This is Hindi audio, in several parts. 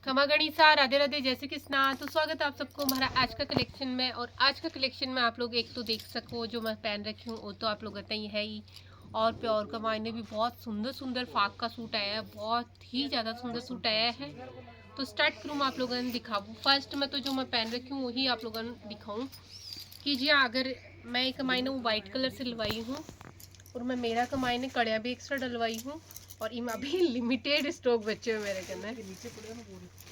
खमा गणिसा, राधे राधे, जय श्री कृष्णा। तो स्वागत है आप सबको हमारा आज का कलेक्शन में। और आज का कलेक्शन में आप लोग एक तो देख सको जो मैं पहन रखी हूँ वो तो आप लोग कहते ही है ही। और प्योर का मायने भी बहुत सुंदर सुंदर फाक का सूट आया है, बहुत ही ज़्यादा सुंदर सूट आया है। तो स्टार्ट करूँ आप लोगों ने दिखाऊँ। फर्स्ट में तो जो मैं पहन रखी हूँ वही आप लोगों ने दिखाऊँ कि जी अगर मैं एक मायने वो वाइट कलर से लवाई हूँ और मैं मेरा का मायने कड़िया भी एक्स्ट्रा डलवाई हूँ और इम अभी लिमिटेड स्टॉक बचे हुए मेरे कहना है।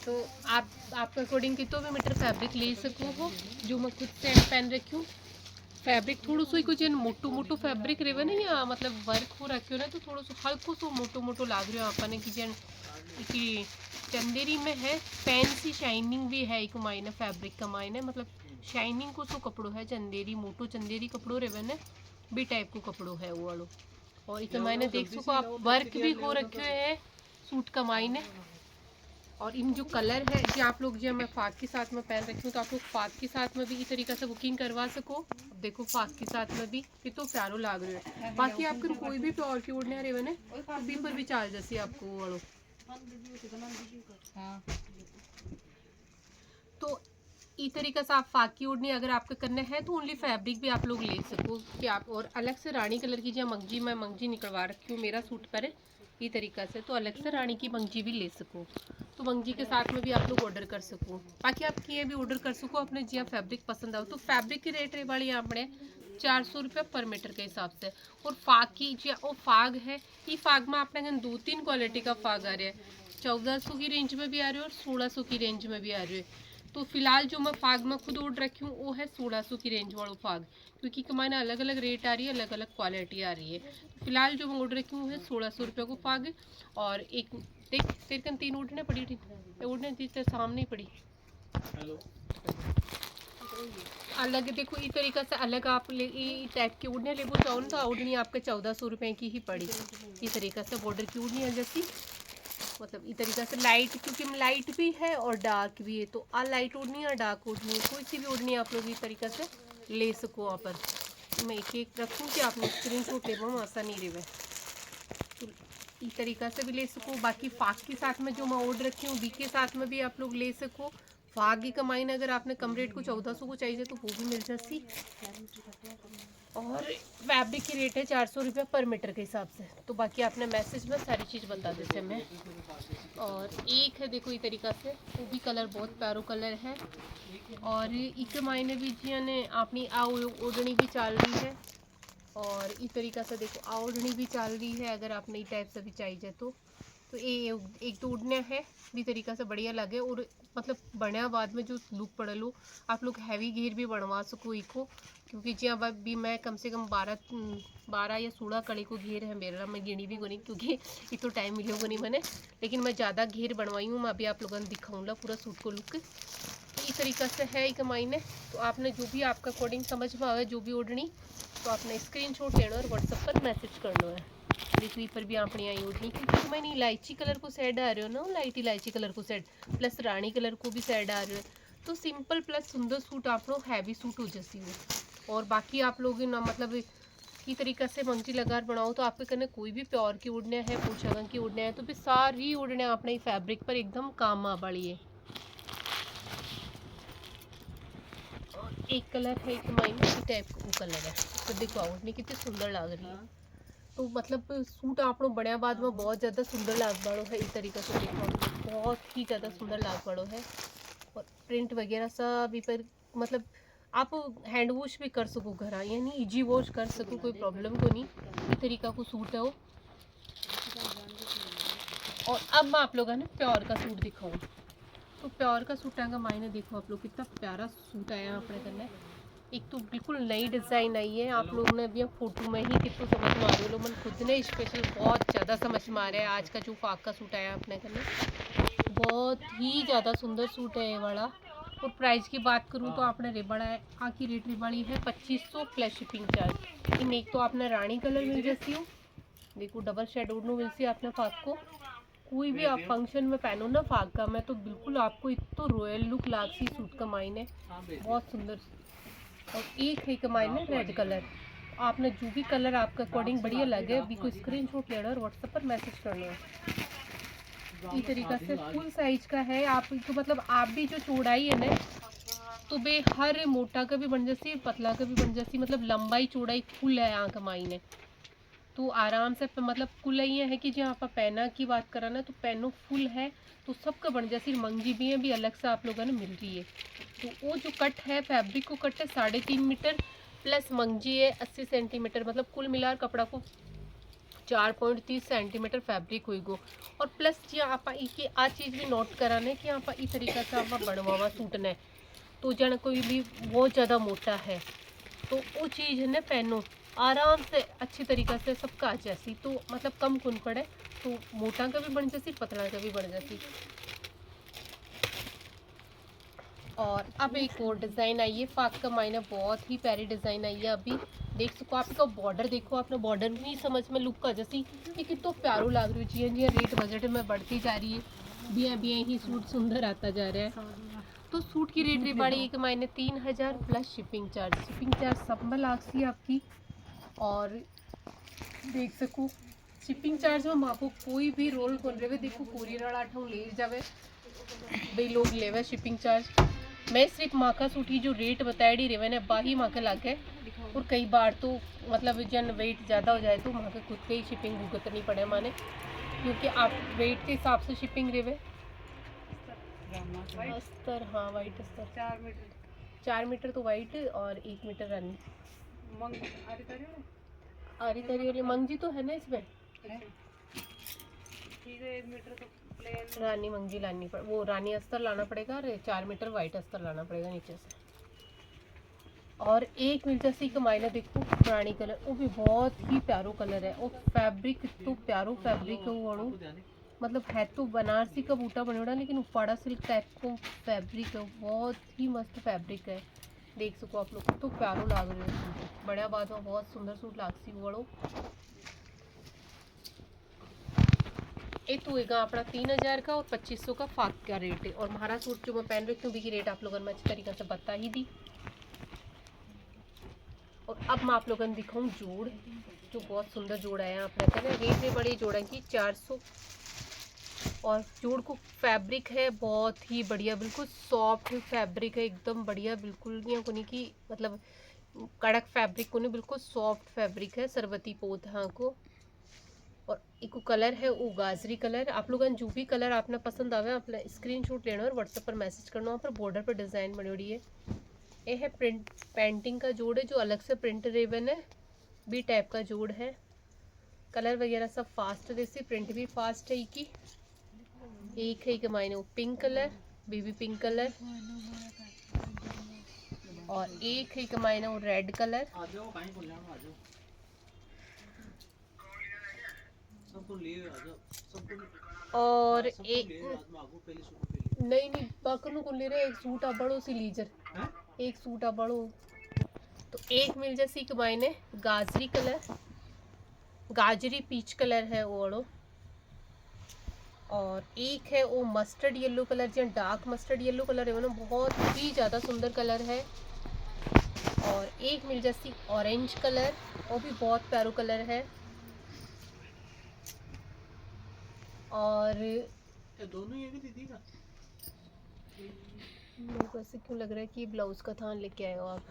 तो आप आपके अकॉर्डिंग कितो भी मीटर फैब्रिक ले सको हो। जो मैं खुद से पहन रखी हूँ फैब्रिक थोड़ा सो ही कुछ मोटो मोटो फैब्रिक रेवे ना या मतलब वर्क हो रखे हो ना तो थोड़ा सो हल्को सो मोटो मोटो लाग रहे हो आपने कि जन कि चंदेरी में है फैंसी शाइनिंग भी है एक मायने फैब्रिक का मायने मतलब शाइनिंग को सो कपड़ो है चंदेरी मोटो चंदेरी कपड़ो रेवे ने भी टाइप को कपड़ो है वो वालो। और इस मायने देख सको आप वर्क भी हो रखे है सूट का मायने। और इन जो कलर है जो आप लोग जो मैं फाक के साथ में पहन रखी हूँ तो आप लोग फाक के साथ में भी इस तरीके से बुकिंग करवा सको। अब देखो फाक के साथ में भी ये तो प्यारो लाग रहे है। बाकी आपको कोई भी प्योर की ओढ़ने रहे ने तो भी पर भी चार्ज जैसे आपको वो वालो। तो इस तरीके से आप फाकी ओढ़नी अगर आपका करना है तो ओनली फैब्रिक भी आप लोग ले सको कि आप। और अलग से रानी कलर की जो मंगजी मैं मंगजी निकलवा रखी हूँ मेरा सूट पर ये तरीका से तो अलग से रानी की मंगजी भी ले सको। तो मंगजी के साथ में भी आप लोग ऑर्डर कर सको। बाकी आप किए भी ऑर्डर कर सको अपने जिया फैब्रिक पसंद आओ। तो फैब्रिक की रेट रे वाली आपने 400 रुपये पर मीटर के हिसाब से। और फाग की जो वो फाग है ये फाग में आपने 2-3 क्वालिटी का फाग आ रहा है। 1400 की रेंज में भी आ रहे हो और 1600 की रेंज में भी आ रहे हो। तो फिलहाल जो मैं फाग में खुद ऑर्डर रखी हूँ वो है 1600 की रेंज वाला फाग क्योंकि कमाना अलग अलग रेट आ रही है अलग अलग क्वालिटी आ रही है। तो फिलहाल जो मैं ऑर्डर रखी हूँ है 1600 रुपये को फाग। और एक देख तेरे कन 3 उठने पड़ी थी उठने तेरे सामने ही पड़ी अलग देखो इस तरीके से अलग आप ले टाइप की उड़ने ले चाहो ना तो उड़नी आपके 1400 रुपये की ही पड़ी। इस तरीके से बॉर्डर की उड़नी है जैसी मतलब इस तरीके से लाइट क्योंकि लाइट भी है और डार्क भी है। तो आ लाइट उड़नी है डार्क उड़नी है कोई सी भी उड़नी आप लोग इस तरीके से ले सको। वहाँ पर मैं एक एक रखूँ कि आपने स्क्रीन शॉट ले पाऊँ ऐसा नहीं रहे तो इस तरीका से भी ले सको। बाकी फाग के साथ में जो मैं ऑर्डर रखी हूँ बी के साथ में भी आप लोग ले सको। फाग की कमाई अगर आपने कम रेट को 1400 को चाहिए तो वो भी मिल जाती। और फैब्रिक की रेट है 400 रुपये पर मीटर के हिसाब से। तो बाकी आपने मैसेज में सारी चीज़ बता देते मैं। और एक है देखो इस तरीका से वो भी कलर बहुत प्यारो कलर है। और एक मायने भी जी ने अपनी ओढ़नी भी चल रही है। और इस तरीका से देखो ओढ़नी भी चल रही है अगर आप नई टाइप से भी चाहिए तो ये एक तो उड़ना है भी तरीका से बढ़िया लगे। और मतलब बढ़िया बाद में जो लुक पड़ लो आप लोग हैवी घेर भी बनवा सको इको क्योंकि जी अब भी मैं कम से कम 12 या 16 कड़ी को घेर है मेरा मैं गिनी भी नहीं क्योंकि ये तो टाइम मिलेगा नहीं मैंने। लेकिन मैं ज़्यादा घेर बनवाई हूँ मैं अभी आप लोगों ने दिखाऊँगा पूरा सूट को लुक इस तरीका से है एक मायने। तो आपने जो भी आपका अकॉर्डिंग समझ में आवे जो भी ओढ़नी तो आपने स्क्रीनशॉट लेना और व्हाट्सएप पर मैसेज करना है। देखिए पर भी अपनी आई ओढ़नी क्योंकि मैंने इलायची कलर को सेड आ रहे हो ना लाइट इलायची कलर को सेड प्लस रानी कलर को भी सेड आ रहे हो तो सिंपल प्लस सुंदर सूट आप लोग हैवी सूट हो जैसी हो। और बाकी आप लोग ना मतलब की तरीका से मंगजी लगार बनाओ तो आपके करने कोई भी प्योर की उड़ने है पोशागन की उड़ने है तो भी सारी उड़ने अपने फैब्रिक पर एकदम काम आ वाली है। एक कलर है एक माइनस टाइप का कलर है तो देखो ओढ़नी कितनी सुंदर लग रही है। तो मतलब सूट आप लोग बढ़िया बाद में बहुत ज़्यादा सुंदर लाग बाड़ो है इस तरीके से देखो बहुत ही ज़्यादा सुंदर लाग बाड़ो है। और प्रिंट वगैरह सब पर मतलब आप हैंड वॉश भी कर सको घर यानी इजी वॉश कर सको कोई प्रॉब्लम को नहीं इस तरीका को सूट है वो। और अब मैं आप लोगों ने प्योर का सूट दिखाऊँ तो प्योर का सूट का मायने देखो आप लोग कितना प्यारा सूट आया अपने करने। एक तो बिल्कुल नई डिज़ाइन आई है आप लोग ने अभी फोटो में ही कितना समझ में आ रही हो लोग खुद ने स्पेशल बहुत ज़्यादा समझ में आ रहा है आज का जो फाक का सूट आया अपने करने बहुत ही ज़्यादा सुंदर सूट है ये वाला। और प्राइस की बात करूँ तो आपने रेबड़ा है आखिर रेट रेबाड़ी है 2500 प्लस शिपिंग चार्ज। इन एक तो आपने रानी कलर मिल जाती हो देखो डबल शेडोड नो मिलती आपने फाक को कोई भी आप फंक्शन में पहनो ना फाग का मैं तो बिल्कुल आपको इतना रॉयल लुक लागसी सूट का मायने बहुत सुंदर। और एक है का मायने रेड कलर आपने जो भी कलर आपका अकॉर्डिंग बढ़िया लगे अभी कोई स्क्रीनशॉट लेना और व्हाट्सएप पर मैसेज करना है। इस तरीका से फुल साइज का है। आप तो मतलब आप भी जो चौड़ाई है ना तो बे हर मोटा का भी बन जैसी पतला का भी बन जैसी, मतलब लंबाई चौड़ाई फुल है आँख माई ने तो आराम से मतलब कुल ये है कि जो आप पहना की बात करा ना तो पहनो फुल है तो सबका बन जैसी मंगी भी है भी अलग से आप लोगों ने मिल रही है। तो वो जो कट है फैब्रिक को कट है 3.5 मीटर प्लस मंगी है 80 सेंटीमीटर, मतलब कुल मिलाकर कपड़ा को 4.30 सेंटीमीटर फैब्रिक हुई गो। और प्लस जी आप आ चीज़ भी नोट कराने कि आप इस तरीका से आप बनवावा सूटना है तो जन कोई भी बहुत ज़्यादा मोटा है तो वो चीज़ है ना पहनो आराम से अच्छी तरीक़ा से सबका आ जैसी, तो मतलब कम कुन पड़े तो मोटा का भी बन जैसी पतला का भी बन जैसी। और अब एक और डिज़ाइन आई है फाक का मायना, बहुत ही प्यारी डिज़ाइन आई है। अभी देख सको आप इसका बॉर्डर देखो, आपने बॉर्डर भी समझ में लुक का जैसी ये कितना प्यारो लाग रही है। जी रेट बजट में बढ़ती जा रही है, बिया बिया ही सूट सुंदर आता जा रहा है। तो सूट की रेट भी बढ़ी एक महीने 3000 प्लस शिपिंग चार्ज सब में लागसी आपकी। और देख सको शिपिंग चार्ज में माँ को कोई भी रोल खोल रहे देखो कोरियर वाला आठ ले जावे भाई लोग लेवे शिपिंग चार्ज। मैं सिर्फ माँ का सूट ही जो रेट बताई रेवे ने बाही माँ के लाग है। और कई बार तो मतलब जन वेट ज़्यादा हो जाए तो माँ के खुद के ही शिपिंग भुगतनी पड़े माने, क्योंकि आप वेट के हिसाब से शिपिंग रेवे। अस्तर हाँ वाइट अस्तर 4 मीटर तो वाइट और 1 मीटर रन आरी तरी वाली मंगजी तो है ना इसमें, ठीक है 1 मीटर तो प्लेन रानी मंगजी लानी पड़ वो रानी अस्तर लाना पड़ेगा और 4 मीटर वाइट अस्तर लाना पड़ेगा नीचे से। और एक मिल जैसी कमाइना देखो रानी कलर वो भी बहुत ही प्यारो कलर है। और फैब्रिक तो प्यारो फैब्रिक है वो मतलब है तो बनारसी का बूटा बनेड़ा लेकिन उपाड़ा सिल्क टाइप को फैब्रिक है, बहुत ही मस्त फैब्रिक है। देख सको आप लोग तो प्यारो लाग रहे हो सूट बड़ा बाद में बहुत सुंदर सूट लागसी वड़ो। ये तो होगा अपना 3000 का और 2500 का फाक का रेट है। और हमारा सूट जो मैं पहन रही हूँ भी की रेट आप लोगों ने अच्छी तरीके से बता ही दी। और अब मैं आप लोगों ने दिखाऊँ जोड़ जो बहुत सुंदर जोड़ आया आपने कहना रेट भी बड़ी जोड़ है कि 400। और जोड़ को फैब्रिक है बहुत ही बढ़िया बिल्कुल सॉफ्ट फैब्रिक है एकदम बढ़िया बिल्कुल नहीं को नहीं कि मतलब कड़क फैब्रिक को नहीं बिल्कुल सॉफ्ट फैब्रिक है सरबती पोत हाँ को। और एक कलर है वो गाजरी कलर। आप लोगों ने जो भी कलर आपने पसंद आवे आप स्क्रीनशॉट लेना और व्हाट्सएप पर मैसेज करना। वहाँ पर बॉर्डर पर डिज़ाइन बनी हुई है। ये है प्रिंट पेंटिंग का जोड़ है जो अलग से प्रिंट रेवन है बी टाइप का जोड़ है। कलर वगैरह सब फास्ट जैसे प्रिंट भी फास्ट है की। एक है कि मायने वो pink colour baby pink colour और एक है कि मायने वो रेड कलर और एक नहीं बाकनु को ले रहे एक सूट आ बड़ो सी लीजर एक सूट आ बड़ो। तो एक मिल जैसी कि मायने गाजरी कलर गाजरी पीच कलर है वो बड़ो। और एक है वो मस्टर्ड येलो कलर जो डार्क मस्टर्ड येलो कलर है वो ना बहुत ही ज़्यादा सुंदर कलर है। और एक मिल जैसी ऑरेंज कलर वो भी बहुत प्यारो कलर है। और दोनों ये भी दीदी का मेरे को ऐसे क्यों लग रहा है कि ब्लाउज का थान लेके आए हो आप।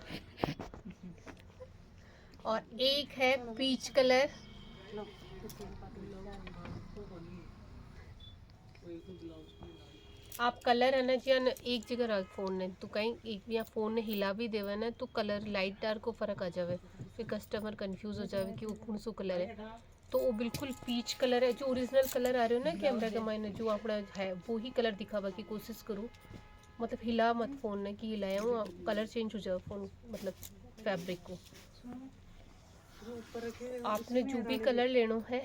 और एक है पीच कलर आप कलर है ना जी एक जगह रख फोन ने तो कहीं एक या फोन ने हिला भी देवा ना तो कलर लाइट डार्क को फर्क आ जावे फिर कस्टमर कंफ्यूज हो जावे कि वो कौन सा कलर है। तो वो बिल्कुल पीच कलर है जो ओरिजिनल कलर आ रहे हो ना कैमरा का मायने जो अपना है वो ही कलर दिखावा की कोशिश करूँ मतलब हिला मत फोन ने कि हिलाया हूँ कलर चेंज हो जाए फोन मतलब फैब्रिक को। आपने जो भी कलर लेना है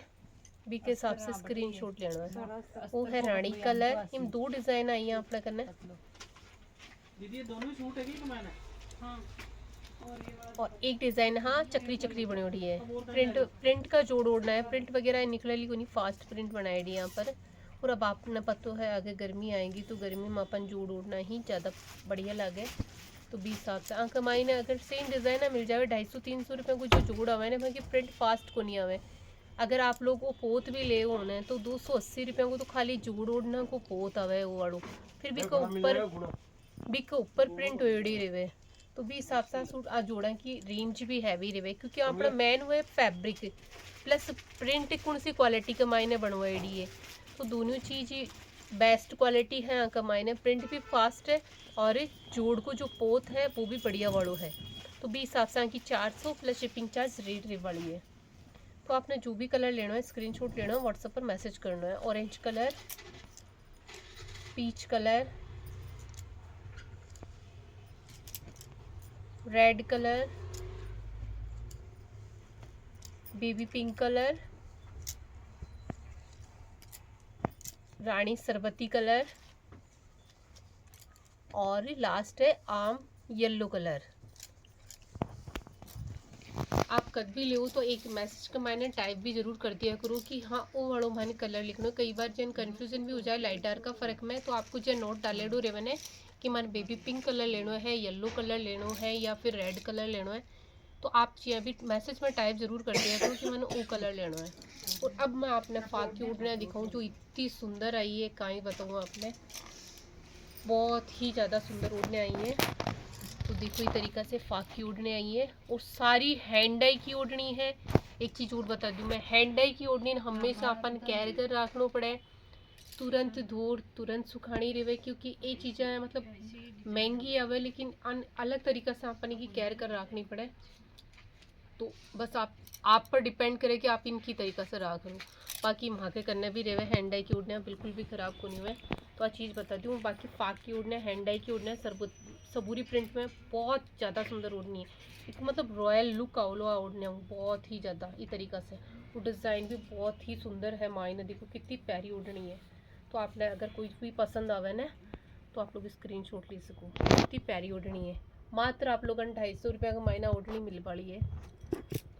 बी के हिसाब से स्क्रीनशॉट लेना है। वो है रानी कलर इन 2 डिजाइन आई है अपना करना दीदी दोनों सूट है कि मैंने हाँ। और एक डिजाइन हाँ चक्री चक्री बनी हुई है प्रिंट का जोड़ ओढ़ना है प्रिंट वगैरह निकले को नहीं फास्ट प्रिंट बनाई दी यहाँ पर। और अब आपने पता है आगे गर्मी आएगी तो गर्मी में अपन जोड़ ओढ़ना ही ज़्यादा बढ़िया लगे। तो 20 हिसाब से आँख माई ने अगर सेम डिज़ाइन ना मिल जाए 250-300 रुपये को जो जोड़ आवे ना बाकी प्रिंट फास्ट को नहीं आवे अगर आप लोग वो पोत भी ले होना है तो 280 रुपये को तो खाली जूड़ ओढ़ना को पोत आवे वो वाड़ो, फिर भी के ऊपर प्रिंट होड़ी रहे तो भी हिसाब से सूट आ जोड़ा की रेंज भी हैवी रहे, क्योंकि अपना मेन हुए फैब्रिक प्लस प्रिंट कौन सी क्वालिटी के मायने बनवाई है, तो दोनों चीज़ बेस्ट क्वालिटी है का मायने, प्रिंट भी फास्ट है और जोड़ को जो पोत है वो भी बढ़िया वालों है। तो भी हिसाब से की 400 प्लस शिपिंग चार्ज रेट वाली है। तो आपने जो भी कलर लेना है स्क्रीनशॉट लेना है, व्हाट्सएप पर मैसेज करना है। Orange colour, peach colour, red colour, baby pink colour, रानी सरबती कलर और लास्ट है आम येलो कलर। आप कद भी ले तो एक मैसेज का मैंने टाइप भी जरूर कर दिया करो कि हाँ वो वालों मैंने कलर लिखना। कई बार जन कन्फ्यूजन भी हो जाए लाइट डार्क का फ़र्क में, तो आपको जो नोट डाले डो रेवने कि मैंने बेबी पिंक कलर लेना है, येलो कलर लेना है या फिर रेड कलर लेना है, तो आप ये भी मैसेज में टाइप ज़रूर कर दिया करो कि मैंने वो कलर लेना है। और अब मैं आपने फाकी ओढ़ने दिखाऊँ जो इतनी सुंदर आई है, कहीं बताऊँ आपने, बहुत ही ज़्यादा सुंदर ओढ़ने आई है। तो देखो इस तरीक़ा से फाकी ओढ़ने आई है और सारी हैंड डाई की ओढ़नी है। एक चीज़ और बता दूँ मैं, हैंड डाई की ओढ़नी हमेशा अपन केयर कर रखना पड़े, तुरंत धो तुरंत सुखानी रहे, क्योंकि ये चीज़ें मतलब महंगी आवे लेकिन अलग तरीक़ा से अपन की केयर कर रखनी पड़े। तो बस आप पर डिपेंड करे कि आप इनकी तरीक़ा से रख लो। बाकी वहाँ के करने भी रहे हैंड डाई की ओढ़ने बिल्कुल भी ख़राब को नहीं हुए। तो आ चीज़ बता दूँ, बाकी फाक की ओढ़ने हैंड डाई की ओढ़ने सबूरी प्रिंट में बहुत ज़्यादा सुंदर ओढ़नी है, एक मतलब रॉयल लुक आओ ओढ़ने बहुत ही ज़्यादा इस तरीक़ा से। वो डिज़ाइन भी बहुत ही सुंदर है, मायने देखो कितनी प्यारी ओढ़नी है। तो आपने अगर कोई भी पसंद आवे ना तो आप लोग स्क्रीनशॉट ले सको, कितनी प्यारी ओढ़नी है। मात्र आप लोगों ने 250 रुपये का मायना ओढ़नी मिल पाई है,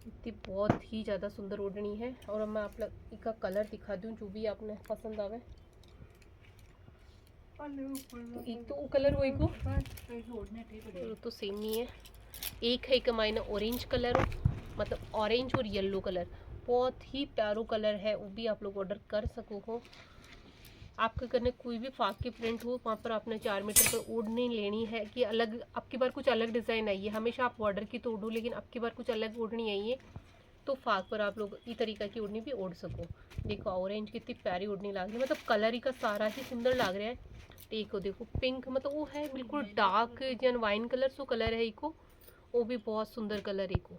इतनी बहुत ही ज़्यादा सुंदर ओढ़नी है। और अब मैं आप लोग इसका कलर दिखा दूँ जो भी आपने पसंद आवे। तो एक तो वो कलर वही को तो सेम नहीं है, एक है एक मायना ऑरेंज कलर, मतलब ऑरेंज और येलो कलर, बहुत ही प्यारो कलर है, वो भी आप लोग ऑर्डर कर सको हो। आपके करने कोई भी फाक की प्रिंट हो वहाँ पर आपने 4 मीटर पर ओढ़नी लेनी है कि अलग अब की बार कुछ अलग डिज़ाइन आई है। हमेशा आप ऑर्डर की तो ओढ़ो, लेकिन अब की बार कुछ अलग ओढ़नी आई है तो फाक पर आप लोग इस तरीक़ा की ओढ़नी भी ओढ़ सको। देखो ऑरेंज कितनी प्यारी ओढ़नी लग रही है, मतलब कलर ही का सारा ही सुंदर लग रहा है। देखो देखो पिंक मतलब वो है बिल्कुल डार्क जन वाइन कलर सो कलर है इको, वो भी बहुत सुंदर कलर इको।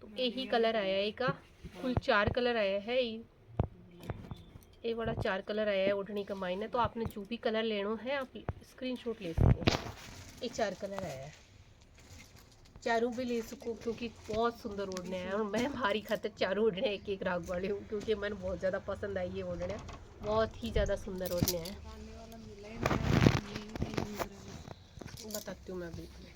तो यही कलर आया है का, कुल 4 कलर आया है, ये बड़ा 4 कलर आया है ओढ़नी का मायने। तो आपने जो भी कलर लेना है आप स्क्रीनशॉट ले सको, ये 4 कलर आया है, चारों भी ले सको क्योंकि बहुत सुंदर ओढ़ने हैं। और मैं हमारी खातिर चारों ओढ़ने एक एक राग वाली हूँ क्योंकि मैंने बहुत ज़्यादा पसंद आई है ओढ़ने, बहुत ही ज़्यादा सुंदर ओढ़ने हैं। बताती हूँ मैं अभी एक मिनट।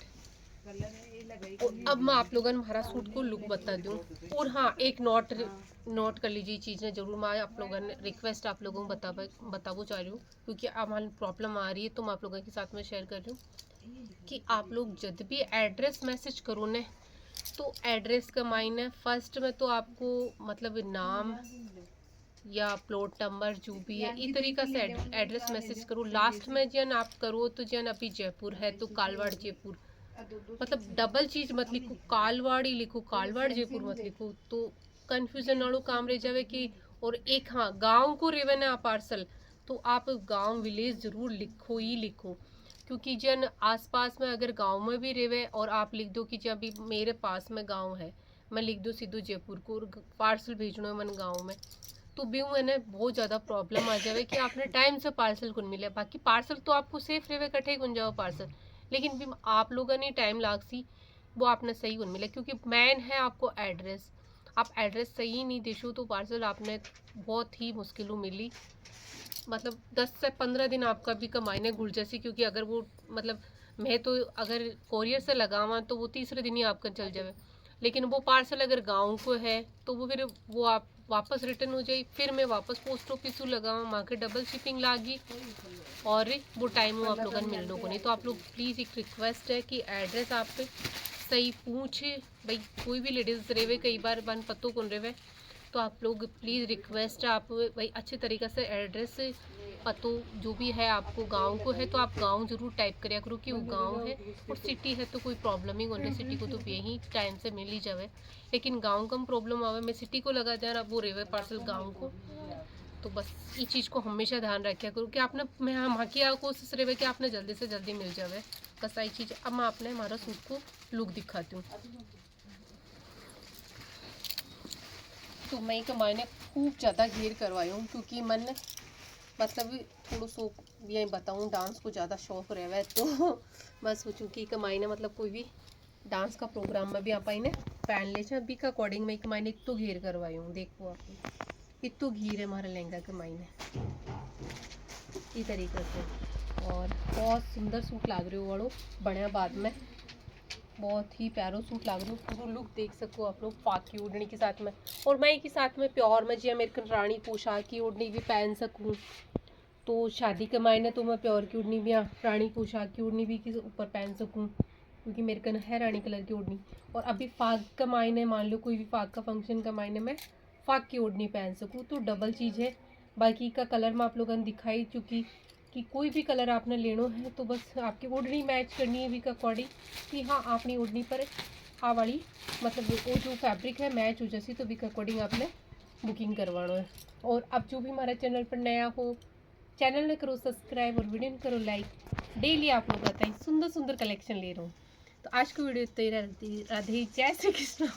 और अब मैं आप लोगों ने हमारा सूट को लुक बता दूँ। और हाँ एक नोट कर लीजिए चीज़ें ज़रूर, मैं आप लोगों ने रिक्वेस्ट आप लोगों को बताबो चाह रही हूँ क्योंकि हमारी प्रॉब्लम आ रही है तो मैं आप लोगों के साथ में शेयर कर रही हूँ कि आप लोग जब भी एड्रेस मैसेज करो ने तो एड्रेस का मायने फर्स्ट में तो आपको मतलब नाम या प्लॉट नंबर जो भी है इस तरीक़ा से एड्रेस मैसेज करो। लास्ट में जन आप करो तो जन अभी जयपुर है तो कालवाड़ जयपुर, मतलब डबल चीज़ मत लिखो, कालवाड़ ही लिखो, कालवाड़ जयपुर मत लिखो, तो कन्फ्यूजन वालों काम रह जावे कि। और एक हाँ गांव को रेवन है पार्सल तो आप गांव विलेज ज़रूर लिखो ही लिखो, क्योंकि जन आसपास में अगर गांव में भी रेवे और आप लिख दो कि जब अभी मेरे पास में गांव है, मैं लिख दूँ सीधो जयपुर को पार्सल भेजना है मन गाँव में, तो भी मैंने बहुत ज़्यादा प्रॉब्लम आ जाए कि आपने टाइम से पार्सल कौन मिले। बाकी पार्सल तो आपको सेफ रहे कठे कौन जाओ पार्सल, लेकिन भी आप लोगों ने टाइम लाग सी वो आपने सही कौन मिला, क्योंकि मैन है आपको एड्रेस, आप एड्रेस सही नहीं देशो तो पार्सल आपने बहुत ही मुश्किलों मिली, मतलब 10 से 15 दिन आपका भी कमाईने घुल जैसी, क्योंकि अगर वो मतलब मैं तो अगर कोरियर से लगावा तो वो तीसरे दिन ही आपका चल जाए, लेकिन वो पार्सल अगर गांव को है तो वो फिर वो आप वापस रिटर्न हो जाए, फिर मैं वापस पोस्ट ऑफिस लगावा वहाँ के डबल शिपिंग लागी और वो टाइम वो आप लोगों ने मिलने को नहीं। तो आप लोग प्लीज़ एक रिक्वेस्ट है कि एड्रेस आप सही पूछे, भाई कोई भी लेडीज़ रेवे कई बार बन पतो कौन रेवे तो आप लोग प्लीज़ रिक्वेस्ट, आप भाई अच्छे तरीके से एड्रेस पतो जो भी है आपको गांव को है तो आप गांव ज़रूर टाइप करिया करो कि वो गांव है। और सिटी है तो कोई प्रॉब्लम ही होने, सिटी को तो यही टाइम से मिल ही जावे, लेकिन गांव कम प्रॉब्लम आवे। मैं सिटी को लगा देना वो रेवे पार्सल गांव को। तो बस ये चीज़ को हमेशा ध्यान रखा करो कि आपने, मैं हम की कोशिश रहे कि आपने जल्दी से जल्दी मिल जावे बस यही चीज़। अब मैं आपने हमारा सूट को लुक दिखाती हूँ। तो मैं एक मायने खूब ज़्यादा घेर करवाई हूँ क्योंकि मन मतलब थोड़ा सो ये बताऊँ डांस को ज़्यादा शौक रहा है, तो मैं सोचूँ कि एक मायने मतलब कोई भी डांस का प्रोग्राम में भी आप इन्हें पहन ले जाए अभी का अकॉर्डिंग में एक मायने एक तो घेर करवाई हूँ। देखो आप इतो घेर है हमारा लहंगा के मायने इस तरीके से। और बहुत सुंदर सूट लाग रहे हो वालों बढ़िया, बाद में बहुत ही प्यारो सूट लाग रहे हो। पूरा लुक देख सको आप लोग फाकी ओढ़नी के साथ में, और मैं के साथ में प्योर में जी अमेरिकन रानी पोशाक की ओढ़नी भी पहन सकूँ। तो शादी के मायने तो मैं प्योर की ओढ़नी भी रानी पोशाक की ओढ़नी भी के ऊपर पहन सकूँ क्योंकि मेरे कन है रानी कलर की ओढ़नी। और अभी फाग का मायने मान लो कोई भी फाग का फंक्शन का मायने मैं फाग की ओढ़नी पहन सकूँ, तो डबल चीज़ है। बाकी का कलर मैं आप लोगों ने दिखाई चुकी कि कोई भी कलर आपने लेना है तो बस आपकी ओढ़नी मैच करनी है वीक अकॉर्डिंग कि हाँ अपनी ओढ़नी पर हाँ वाली मतलब वो जो फैब्रिक है मैच हो जैसी, तो वीक अकॉर्डिंग आपने बुकिंग करवाना है। और अब जो भी हमारे चैनल पर नया हो, चैनल ने करो सब्सक्राइब और वीडियो करो लाइक। डेली आप लोग बताइए सुंदर सुंदर कलेक्शन ले रहा हूँ। तो आज की वीडियो इतना ही रहती। राधे जय श्री कृष्ण।